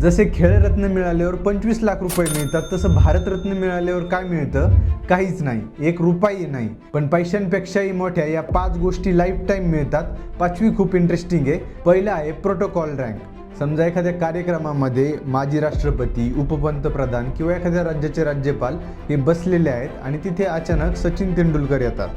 जसे खेळरत्न मिळाल्यावर 25 लाख रुपये मिळतात, तसं भारतरत्न मिळाल्यावर काय मिळतं? काहीच नाही, 1 रुपयाही नाही. पण पैशांपेक्षाही मोठ्या या 5 गोष्टी लाईफ टाईम मिळतात. 5वी खूप इंटरेस्टिंग आहे. पहिलं आहे प्रोटोकॉल रँक. समजा एखाद्या कार्यक्रमामध्ये माजी राष्ट्रपती, उपपंतप्रधान किंवा एखाद्या राज्याचे राज्यपाल हे बसलेले आहेत आणि तिथे अचानक सचिन तेंडुलकर येतात,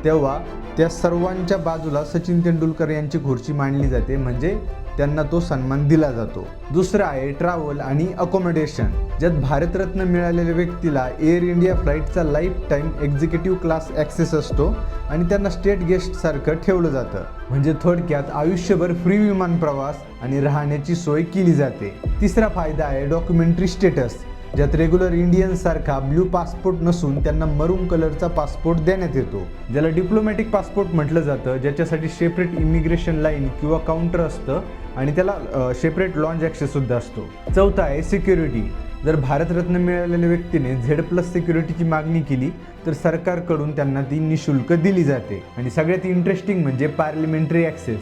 तेव्हा त्या सर्वांच्या बाजूला सचिन तेंडुलकर यांची खुर्ची मांडली जाते, म्हणजे त्यांना तो सन्मान दिला जातो. दुसरं आहे ट्रॅव्हल आणि अकोमोडेशन, ज्यात भारतरत्न मिळालेल्या व्यक्तीला एअर इंडिया फ्लाईटचा life time executive class access असतो आणि त्यांना स्टेट गेस्टसारखं ठेवलं जातं. म्हणजे थोडक्यात आयुष्यभर फ्री विमान प्रवास आणि राहण्याची सोय केली जाते. तिसरा फायदा आहे डॉक्युमेंटरी स्टेटस, ज्यात रेग्युलर इंडियन्ससारखा ब्ल्यू पासपोर्ट नसून त्यांना मरून कलरचा पासपोर्ट देण्यात येतो, ज्याला डिप्लोमॅटिक पासपोर्ट म्हटलं जातं, ज्याच्यासाठी सेपरेट इमिग्रेशन लाईन किंवा काउंटर असतं आणि त्याला सेपरेट लॉन्ज ॲक्सेससुद्धा असतो. चौथा आहे सिक्युरिटी. जर भारतरत्न मिळालेल्या व्यक्तीने Z+ सिक्युरिटीची मागणी केली तर सरकारकडून त्यांना ती निशुल्क दिली जाते. आणि सगळ्यात इंटरेस्टिंग म्हणजे पार्लिमेंटरी ॲक्सेस.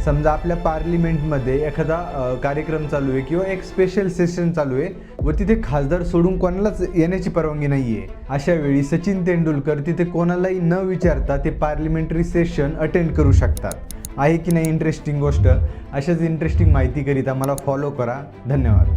समजा आपल्या पार्लिमेंटमध्ये एखादा कार्यक्रम चालू आहे किंवा एक स्पेशल सेशन चालू आहे व तिथे खासदार सोडून कोणालाच येण्याची परवानगी नाही आहे, अशा वेळी सचिन तेंडुलकर तिथे कोणालाही न विचारता ते पार्लिमेंटरी सेशन अटेंड करू शकतात. आहे की नाही इंटरेस्टिंग गोष्ट? अशाच इंटरेस्टिंग माहितीकरिता मला फॉलो करा. धन्यवाद.